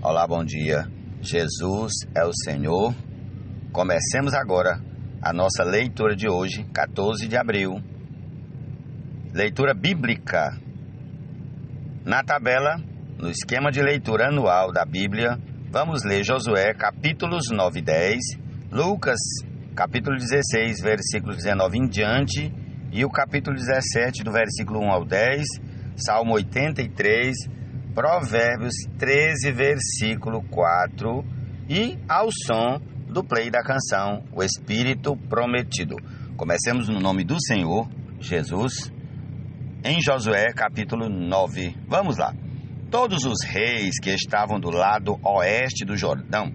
Olá, bom dia. Jesus é o Senhor. Comecemos agora a nossa leitura de hoje, 14 de abril. Leitura bíblica. Na tabela, no esquema de leitura anual da Bíblia, vamos ler Josué, capítulos 9 e 10, Lucas, capítulo 16, versículos 19 em diante, e o capítulo 17, do versículo 1 ao 10, Salmo 83, Provérbios 13, versículo 4, e ao som do play da canção O Espírito Prometido. Comecemos no nome do Senhor, Jesus, em Josué capítulo 9. Vamos lá. Todos os reis que estavam do lado oeste do Jordão,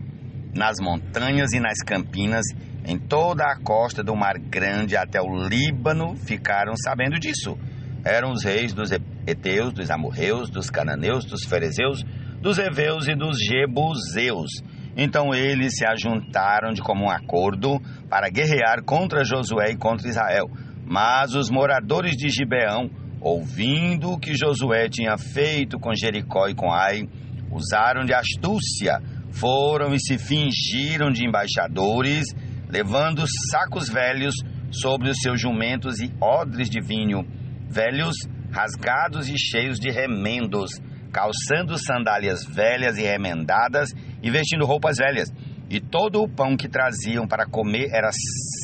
nas montanhas e nas campinas, em toda a costa do Mar Grande até o Líbano, ficaram sabendo disso. Eram os reis dos Heteus, dos Amorreus, dos Cananeus, dos Ferezeus, dos Heveus e dos Jebuseus. Então eles se ajuntaram de comum acordo para guerrear contra Josué e contra Israel. Mas os moradores de Gibeão, ouvindo o que Josué tinha feito com Jericó e com Ai, usaram de astúcia, foram e se fingiram de embaixadores, levando sacos velhos sobre os seus jumentos e odres de vinho, velhos, rasgados e cheios de remendos, calçando sandálias velhas e remendadas e vestindo roupas velhas. E todo o pão que traziam para comer era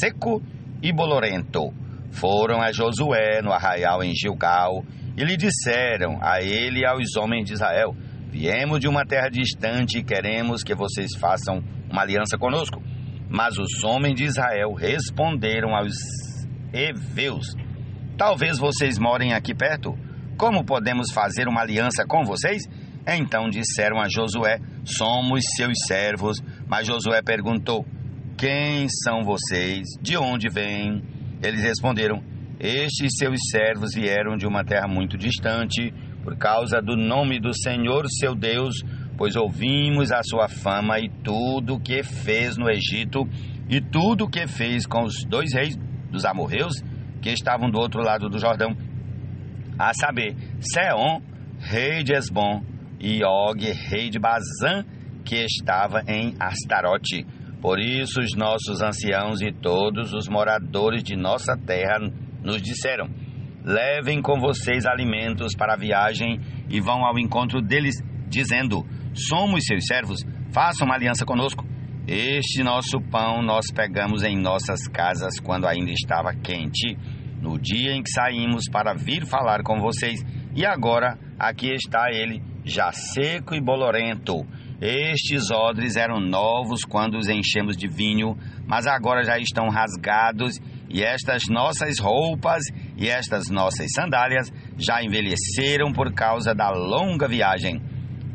seco e bolorento. Foram a Josué no arraial em Gilgal e lhe disseram a ele e aos homens de Israel: viemos de uma terra distante e queremos que vocês façam uma aliança conosco. Mas os homens de Israel responderam aos heveus: talvez vocês morem aqui perto. Como podemos fazer uma aliança com vocês? Então disseram a Josué: somos seus servos. Mas Josué perguntou: quem são vocês? De onde vêm? Eles responderam: estes seus servos vieram de uma terra muito distante, por causa do nome do Senhor seu Deus, pois ouvimos a sua fama e tudo o que fez no Egito, e tudo o que fez com os dois reis dos amorreus, que estavam do outro lado do Jordão, a saber, Seom, rei de Esbom, e Og, rei de Bazã, que estava em Astarote. Por isso os nossos anciãos e todos os moradores de nossa terra nos disseram: levem com vocês alimentos para a viagem e vão ao encontro deles, dizendo: somos seus servos, façam uma aliança conosco. Este nosso pão nós pegamos em nossas casas quando ainda estava quente, no dia em que saímos para vir falar com vocês, e agora aqui está ele, já seco e bolorento. Estes odres eram novos quando os enchemos de vinho, mas agora já estão rasgados, e estas nossas roupas e estas nossas sandálias já envelheceram por causa da longa viagem.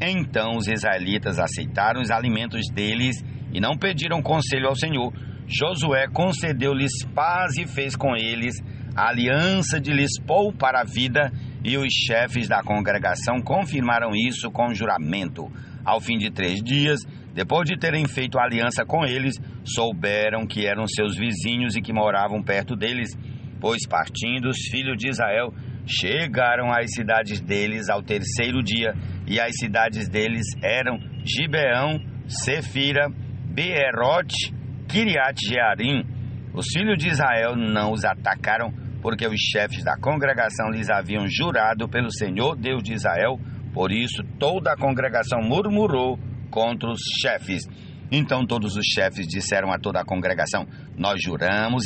Então os israelitas aceitaram os alimentos deles e não pediram conselho ao Senhor. Josué concedeu-lhes paz e fez com eles a aliança de lhes poupar a vida, e os chefes da congregação confirmaram isso com juramento. Ao fim de 3 dias, depois de terem feito a aliança com eles, souberam que eram seus vizinhos e que moravam perto deles, pois partindo os filhos de Israel, chegaram às cidades deles ao 3º dia, e as cidades deles eram Gibeão, Sefira, Beerote, Kiriat-Jearim. Os filhos de Israel não os atacaram, porque os chefes da congregação lhes haviam jurado pelo Senhor Deus de Israel. Por isso toda a congregação murmurou contra os chefes. Então todos os chefes disseram a toda a congregação: nós juramos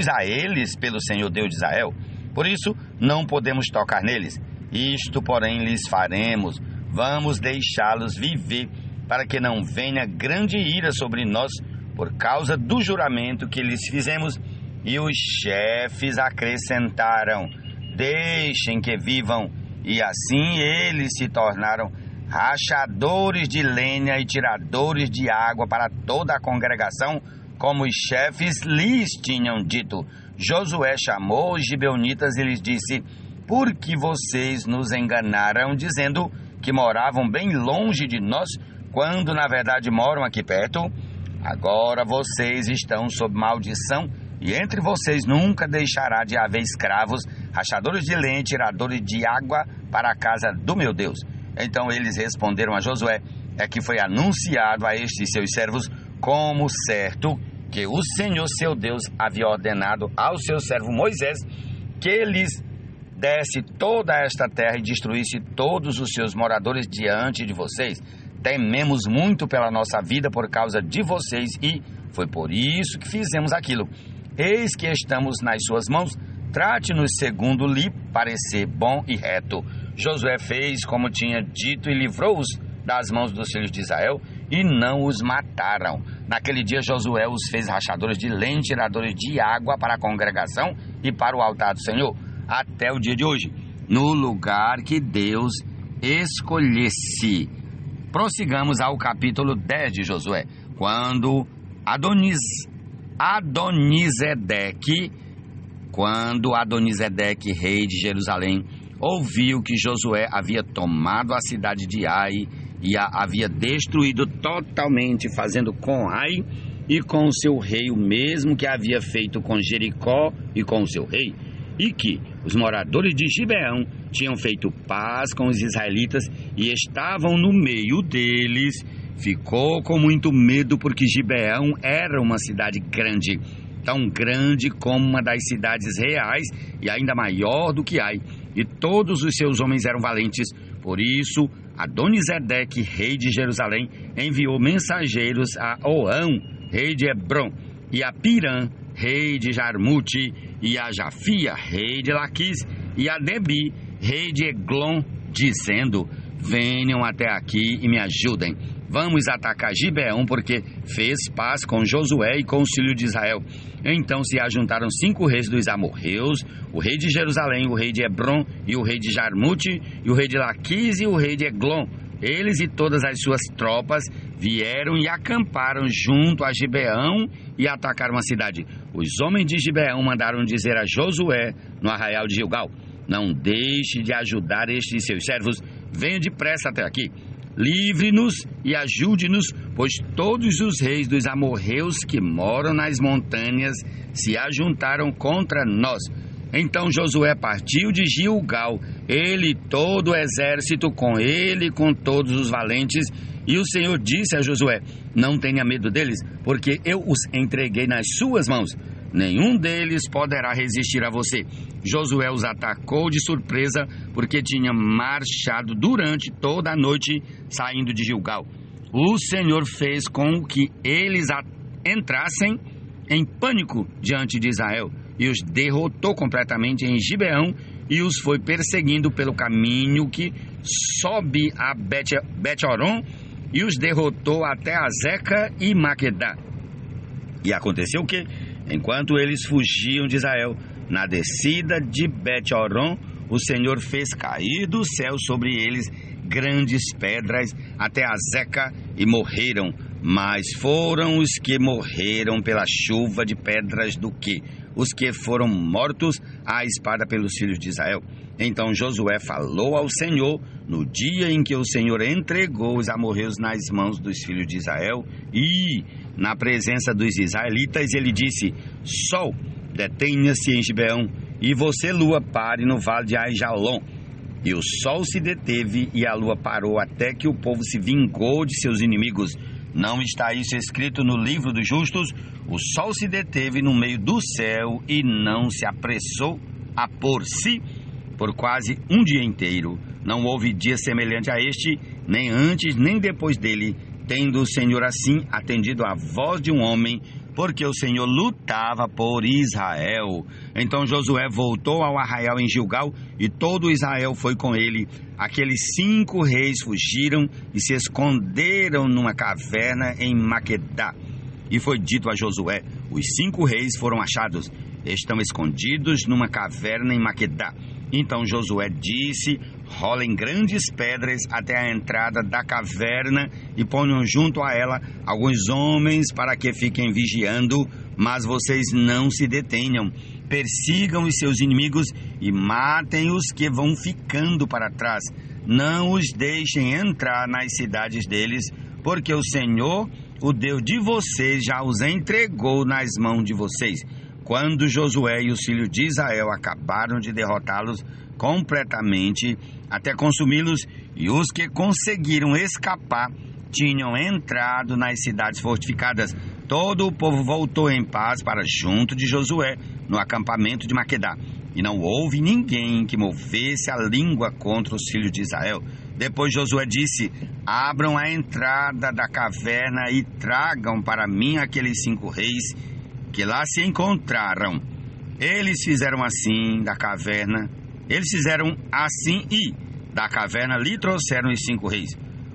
a eles pelo Senhor Deus de Israel, por isso não podemos tocar neles. Isto, porém, lhes faremos: vamos deixá-los viver, para que não venha grande ira sobre nós por causa do juramento que lhes fizemos. E os chefes acrescentaram: deixem que vivam. E assim eles se tornaram rachadores de lenha e tiradores de água para toda a congregação, como os chefes lhes tinham dito. Josué chamou os gibeonitas e lhes disse: por que vocês nos enganaram, dizendo que moravam bem longe de nós, quando na verdade moram aqui perto? Agora vocês estão sob maldição, e entre vocês nunca deixará de haver escravos, rachadores de lenha, tiradores de água para a casa do meu Deus. Então eles responderam a Josué: é que foi anunciado a estes seus servos como certo que o Senhor seu Deus havia ordenado ao seu servo Moisés que lhes desse toda esta terra e destruísse todos os seus moradores diante de vocês. Tememos muito pela nossa vida por causa de vocês e foi por isso que fizemos aquilo. Eis que estamos nas suas mãos, trate-nos segundo lhe parecer bom e reto. Josué fez como tinha dito e livrou-os das mãos dos filhos de Israel e não os mataram. Naquele dia Josué os fez rachadores de lenha, tiradores de água para a congregação e para o altar do Senhor, até o dia de hoje, no lugar que Deus escolhesse. Prossigamos ao capítulo 10 de Josué, quando Adonisedeque, rei de Jerusalém, ouviu que Josué havia tomado a cidade de Ai e a havia destruído totalmente, fazendo com Ai e com o seu rei o mesmo que havia feito com Jericó e com o seu rei, e que os moradores de Gibeão tinham feito paz com os israelitas e estavam no meio deles, ficou com muito medo, porque Gibeão era uma cidade grande, tão grande como uma das cidades reais e ainda maior do que Ai, e todos os seus homens eram valentes. Por isso Adonisedeque, rei de Jerusalém, enviou mensageiros a Oão, rei de Hebrom, e a Pirã, rei de Jarmute, e a Jafia, rei de Laquis, e a Debi, rei de Eglon, dizendo: venham até aqui e me ajudem. Vamos atacar Gibeão, porque fez paz com Josué e com os filhos de Israel. Então se ajuntaram 5 reis dos amorreus, o rei de Jerusalém, o rei de Hebrom, e o rei de Jarmute, e o rei de Laquis, e o rei de Eglon. Eles e todas as suas tropas vieram e acamparam junto a Gibeão e atacaram a cidade. Os homens de Gibeão mandaram dizer a Josué no arraial de Gilgal: não deixe de ajudar estes seus servos, venha depressa até aqui. Livre-nos e ajude-nos, pois todos os reis dos amorreus que moram nas montanhas se ajuntaram contra nós. Então Josué partiu de Gilgal, ele e todo o exército com ele, com todos os valentes. E o Senhor disse a Josué: não tenha medo deles, porque eu os entreguei nas suas mãos. Nenhum deles poderá resistir a você. Josué os atacou de surpresa, porque tinha marchado durante toda a noite saindo de Gilgal. O Senhor fez com que eles entrassem em pânico diante de Israel e os derrotou completamente em Gibeão e os foi perseguindo pelo caminho que sobe a Bet-Horon e os derrotou até Azeca e Maquedá. E aconteceu que, enquanto eles fugiam de Israel, na descida de Bet-Horon, o Senhor fez cair do céu sobre eles grandes pedras até Azeca e morreram. Mas foram os que morreram pela chuva de pedras do que os que foram mortos à espada pelos filhos de Israel. Então Josué falou ao Senhor no dia em que o Senhor entregou os amorreus nas mãos dos filhos de Israel, e na presença dos israelitas ele disse: Sol, detenha-se em Gibeão, e você, lua, pare no vale de Aijalon. E o sol se deteve e a lua parou até que o povo se vingou de seus inimigos. Não está isso escrito no livro dos justos? O sol se deteve no meio do céu e não se apressou a pôr-se por quase um dia inteiro. Não houve dia semelhante a este, nem antes nem depois dele, tendo o Senhor assim atendido à voz de um homem, porque o Senhor lutava por Israel. Então Josué voltou ao arraial em Gilgal, e todo Israel foi com ele. Aqueles 5 reis fugiram e se esconderam numa caverna em Maquedá. E foi dito a Josué: os 5 reis foram achados, estão escondidos numa caverna em Maquedá. Então Josué disse: rolem grandes pedras até a entrada da caverna e ponham junto a ela alguns homens para que fiquem vigiando, mas vocês não se detenham. Persigam os seus inimigos e matem os que vão ficando para trás. Não os deixem entrar nas cidades deles, porque o Senhor, o Deus de vocês, já os entregou nas mãos de vocês. Quando Josué e os filhos de Israel acabaram de derrotá-los, completamente até consumi-los, e os que conseguiram escapar tinham entrado nas cidades fortificadas. Todo o povo voltou em paz para junto de Josué no acampamento de Maquedá, e não houve ninguém que movesse a língua contra os filhos de Israel. Depois Josué disse: abram a entrada da caverna e tragam para mim aqueles 5 reis que lá se encontraram. Eles fizeram assim da caverna e da caverna lhe trouxeram os 5 reis: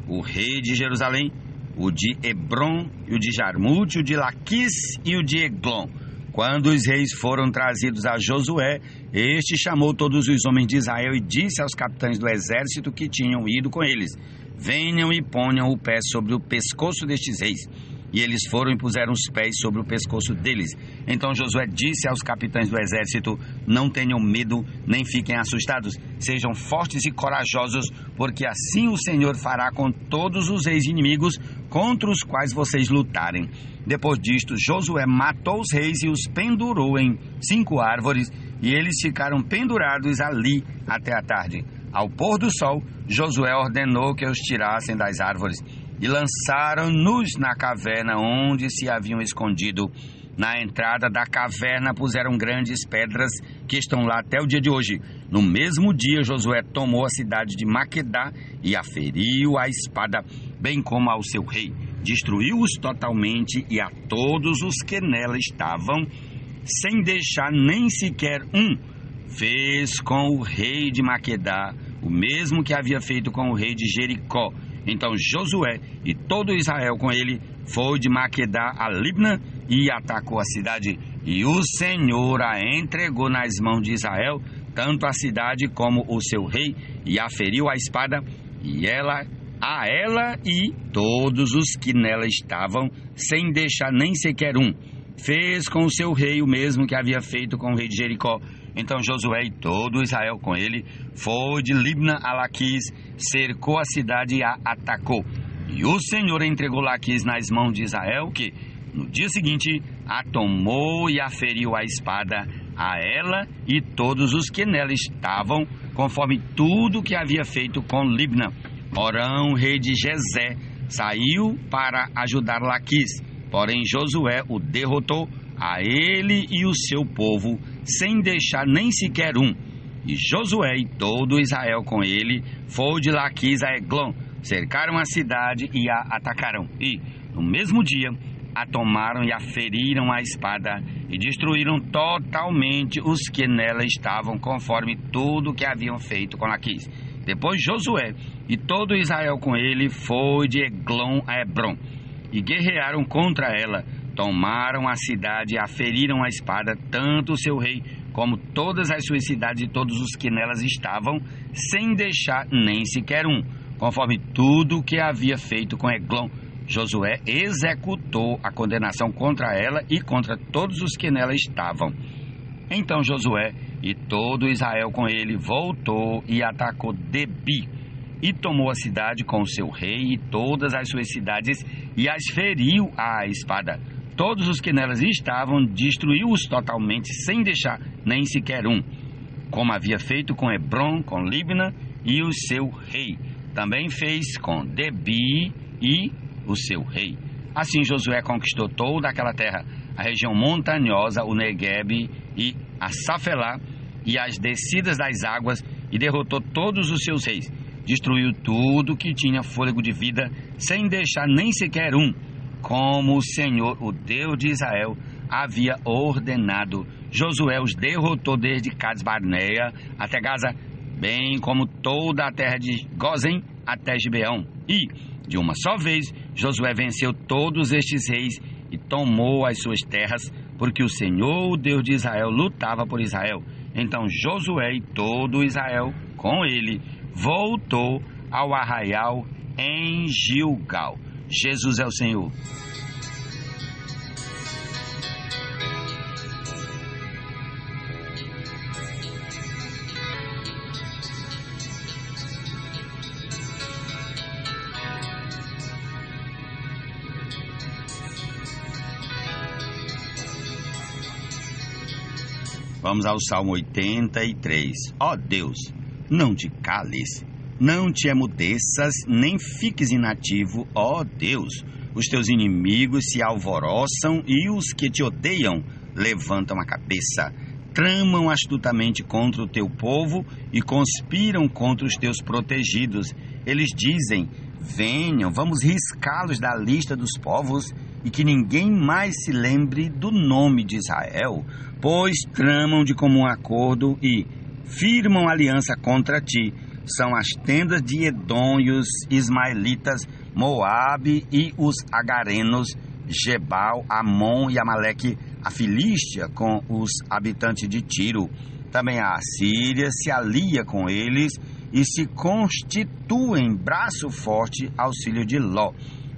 o rei de Jerusalém, o de Hebron, e o de Jarmute, o de Laquis e o de Eglon. Quando os reis foram trazidos a Josué, este chamou todos os homens de Israel e disse aos capitães do exército que tinham ido com eles: venham e ponham o pé sobre o pescoço destes reis. E eles foram e puseram os pés sobre o pescoço deles. Então Josué disse aos capitães do exército: não tenham medo, nem fiquem assustados. Sejam fortes e corajosos, porque assim o Senhor fará com todos os reis inimigos contra os quais vocês lutarem. Depois disto, Josué matou os reis e os pendurou em 5 árvores, e eles ficaram pendurados ali até a tarde. Ao pôr do sol, Josué ordenou que os tirassem das árvores e lançaram-nos na caverna onde se haviam escondido. Na entrada da caverna puseram grandes pedras que estão lá até o dia de hoje. No mesmo dia, Josué tomou a cidade de Maquedá e a feriu à espada, bem como ao seu rei. Destruiu-os totalmente e a todos os que nela estavam, sem deixar nem sequer um. Fez com o rei de Maquedá o mesmo que havia feito com o rei de Jericó. Então Josué e todo Israel com ele foi de Maquedá a Libna e atacou a cidade. E o Senhor a entregou nas mãos de Israel, tanto a cidade como o seu rei, e a feriu à espada, e ela e todos os que nela estavam, sem deixar nem sequer um. Fez com o seu rei o mesmo que havia feito com o rei de Jericó. Então Josué e todo Israel com ele foi de Libna a Laquis, cercou a cidade e a atacou. E o Senhor entregou Laquis nas mãos de Israel, que no dia seguinte a tomou e a feriu à espada, a ela e todos os que nela estavam, conforme tudo que havia feito com Libna. Orão, rei de Gezé, saiu para ajudar Laquis, porém Josué o derrotou, a ele e o seu povo, sem deixar nem sequer um. E Josué e todo Israel com ele foi de Laquis a Eglon, cercaram a cidade e a atacaram. E, no mesmo dia, a tomaram e a feriram à espada, e destruíram totalmente os que nela estavam, conforme tudo que haviam feito com Laquis. Depois Josué e todo Israel com ele foi de Eglon a Hebron, e guerrearam contra ela. Tomaram a cidade e a feriram à espada, tanto o seu rei como todas as suas cidades e todos os que nelas estavam, sem deixar nem sequer um, conforme tudo o que havia feito com Eglon. Josué executou a condenação contra ela e contra todos os que nela estavam. Então Josué e todo Israel com ele voltou e atacou Debi, e tomou a cidade com o seu rei e todas as suas cidades, e as feriu à espada. Todos os que nelas estavam, destruiu-os totalmente, sem deixar nem sequer um, como havia feito com Hebron, com Libna e o seu rei. Também fez com Debi e o seu rei. Assim Josué conquistou toda aquela terra, a região montanhosa, o Neguebe e a Safelá, e as descidas das águas, e derrotou todos os seus reis. Destruiu tudo que tinha fôlego de vida, sem deixar nem sequer um, como o Senhor, o Deus de Israel, havia ordenado. Josué os derrotou desde Cades-Barneia até Gaza, bem como toda a terra de Gozem até Gibeão. E, de uma só vez, Josué venceu todos estes reis e tomou as suas terras, porque o Senhor, o Deus de Israel, lutava por Israel. Então Josué e todo Israel com ele voltou ao arraial em Gilgal. Jesus é o Senhor. Vamos ao Salmo 83. Ó Deus, não te cales, não te emudeças, nem fiques inativo, ó Deus. Os teus inimigos se alvoroçam e os que te odeiam levantam a cabeça. Tramam astutamente contra o teu povo e conspiram contra os teus protegidos. Eles dizem: venham, vamos riscá-los da lista dos povos, e que ninguém mais se lembre do nome de Israel, pois tramam de comum acordo e firmam aliança contra ti. São as tendas de Edom e os ismaelitas, Moabe e os agarenos, Gebal, Amon e Amaleque, a Filístia com os habitantes de Tiro. Também a Assíria se alia com eles e se constituem braço forte aos filhos de Ló.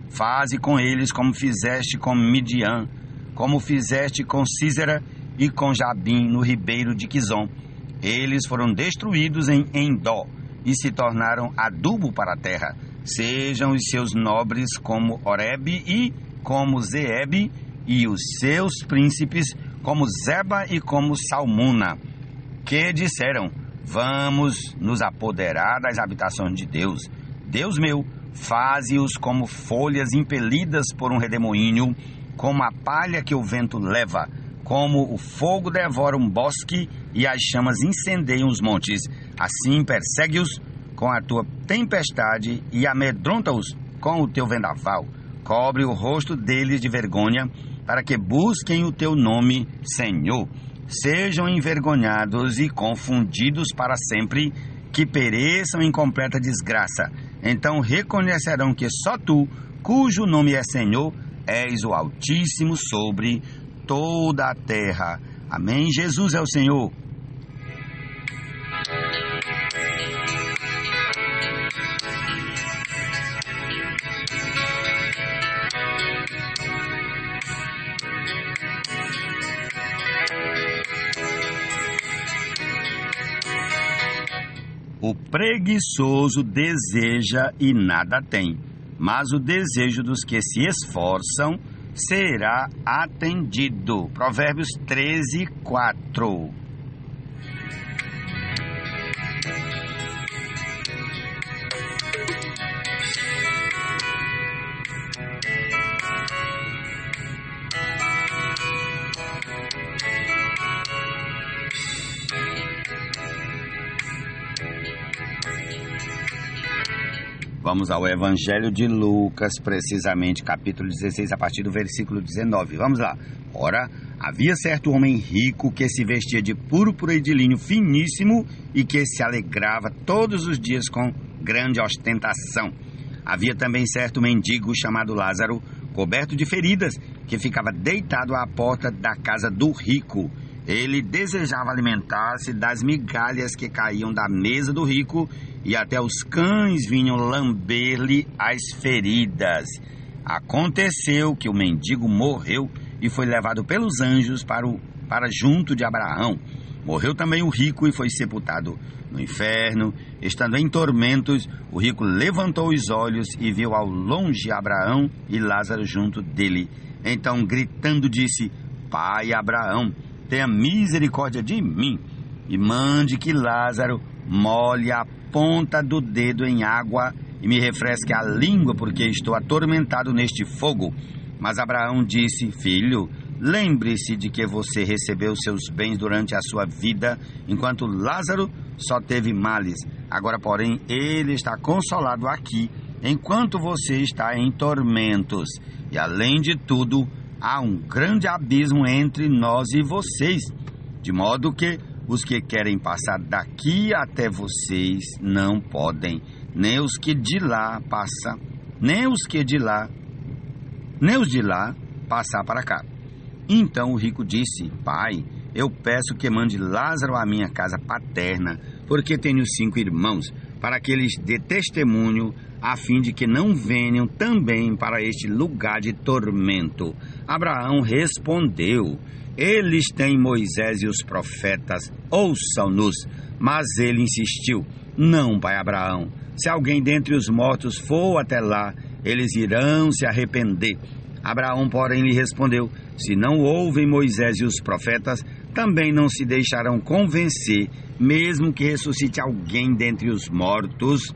Faze com eles como fizeste com Midian, como fizeste com Sísera e com Jabim no ribeiro de Quizon. Eles foram destruídos em Endó e se tornaram adubo para a terra. Sejam os seus nobres como Oreb e como Zeeb, e os seus príncipes como Zeba e como Salmuna, que disseram: vamos nos apoderar das habitações de Deus. Deus meu, faze-os como folhas impelidas por um redemoinho, como a palha que o vento leva, como o fogo devora um bosque e as chamas incendeiam os montes. Assim persegue-os com a tua tempestade e amedronta-os com o teu vendaval. Cobre o rosto deles de vergonha, para que busquem o teu nome, Senhor. Sejam envergonhados e confundidos para sempre, que pereçam em completa desgraça. Então reconhecerão que só tu, cujo nome é Senhor, és o Altíssimo sobre toda a terra. Amém. Jesus é o Senhor. O preguiçoso deseja e nada tem, mas o desejo dos que se esforçam será atendido. Provérbios 13, 4. Vamos ao Evangelho de Lucas, precisamente capítulo 16, a partir do versículo 19. Vamos lá. Ora, havia certo homem rico que se vestia de púrpura e de linho finíssimo e que se alegrava todos os dias com grande ostentação. Havia também certo mendigo chamado Lázaro, coberto de feridas, que ficava deitado à porta da casa do rico. Ele desejava alimentar-se das migalhas que caíam da mesa do rico, e até os cães vinham lamber-lhe as feridas. Aconteceu que o mendigo morreu e foi levado pelos anjos para junto de Abraão. Morreu também o rico e foi sepultado no inferno. Estando em tormentos, o rico levantou os olhos e viu ao longe Abraão e Lázaro junto dele. Então, gritando, disse: Pai Abraão, tenha misericórdia de mim e mande que Lázaro molhe a ponta do dedo em água e me refresque a língua, porque estou atormentado neste fogo. Mas Abraão disse: Filho, lembre-se de que você recebeu seus bens durante a sua vida, enquanto Lázaro só teve males. Agora, porém, ele está consolado aqui, enquanto você está em tormentos. E, além de tudo, há um grande abismo entre nós e vocês, de modo que os que querem passar daqui até vocês não podem, nem os de lá passar para cá. Então o rico disse: Pai, eu peço que mande Lázaro à minha casa paterna, porque tenho 5 irmãos, para que eles dê testemunho, a fim de que não venham também para este lugar de tormento. Abraão respondeu: Eles têm Moisés e os profetas, ouçam-nos. Mas ele insistiu: Não, pai Abraão, se alguém dentre os mortos for até lá, eles irão se arrepender. Abraão, porém, lhe respondeu: se não ouvem Moisés e os profetas, também não se deixarão convencer, mesmo que ressuscite alguém dentre os mortos.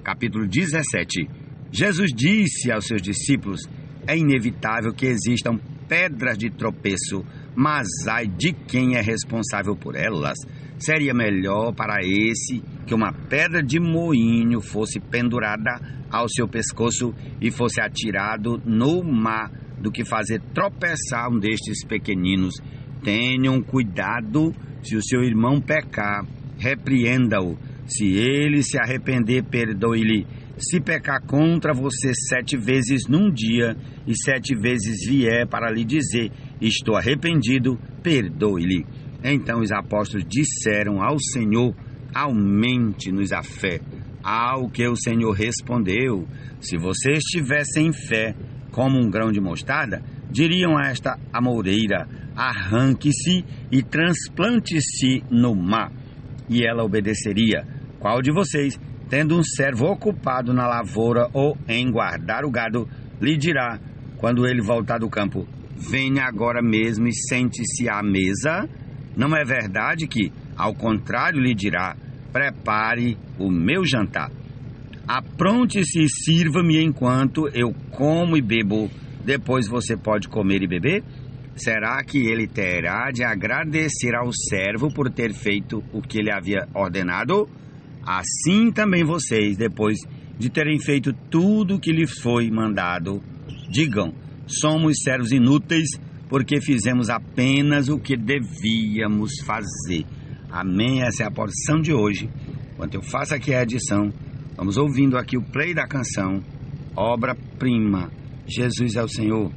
Capítulo 17. Jesus disse aos seus discípulos: é inevitável que existam pedras de tropeço, mas ai de quem é responsável por elas. Seria melhor para esse que uma pedra de moinho fosse pendurada ao seu pescoço e fosse atirado no mar, do que fazer tropeçar um destes pequeninos. Tenham cuidado, se o seu irmão pecar, repreenda-o. Se ele se arrepender, perdoe-lhe. Se pecar contra você 7 vezes num dia, e 7 vezes vier para lhe dizer: estou arrependido, perdoe-lhe. Então os apóstolos disseram ao Senhor: aumente-nos a fé. Ao que o Senhor respondeu: se vocês tivessem fé como um grão de mostarda, diriam a esta amoreira: arranque-se e transplante-se no mar, e ela obedeceria. Qual de vocês, tendo um servo ocupado na lavoura ou em guardar o gado, lhe dirá, quando ele voltar do campo: venha agora mesmo e sente-se à mesa? Não é verdade que, ao contrário, lhe dirá: prepare o meu jantar. Apronte-se e sirva-me enquanto eu como e bebo. Depois você pode comer e beber? Será que ele terá de agradecer ao servo por ter feito o que ele havia ordenado? Assim também vocês, depois de terem feito tudo o que lhes foi mandado, digam: somos servos inúteis, porque fizemos apenas o que devíamos fazer. Amém? Essa é a porção de hoje. Enquanto eu faço aqui a edição, vamos ouvindo aqui o play da canção Obra Prima. Jesus é o Senhor.